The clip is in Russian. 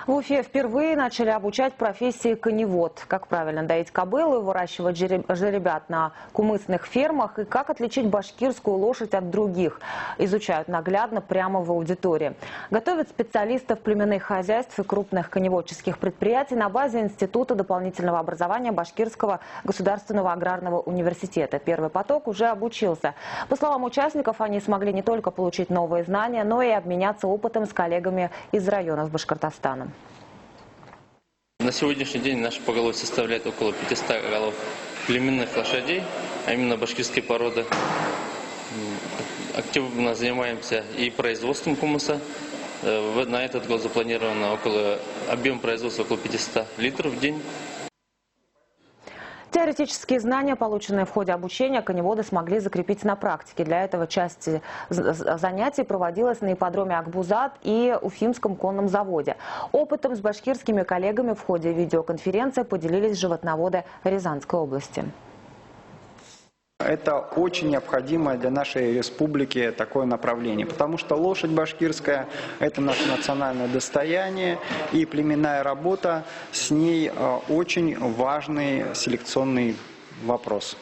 В Уфе впервые начали обучать профессии коневод. Как правильно доить кобылу и выращивать жеребят на кумысных фермах и как отличить башкирскую лошадь от других. Изучают наглядно прямо в аудитории. Готовят специалистов племенных хозяйств и крупных коневодческих предприятий на базе Института дополнительного образования Башкирского государственного аграрного университета. Первый поток уже обучился. По словам участников, они смогли не только получить новые знания, но и обменяться опытом с коллегами из районов Башкортостана. На сегодняшний день наше поголовье составляет около 500 голов племенных лошадей, а именно башкирской породы. Активно занимаемся и производством кумыса. На этот год запланировано объем производства около 500 литров в день. Теоретические знания, полученные в ходе обучения, коневоды смогли закрепить на практике. Для этого часть занятий проводилась на ипподроме Акбузат и Уфимском конном заводе. Опытом с башкирскими коллегами в ходе видеоконференции поделились животноводы Рязанской области. Это очень необходимое для нашей республики такое направление, потому что лошадь башкирская – это наше национальное достояние, и племенная работа с ней очень важный селекционный вопрос.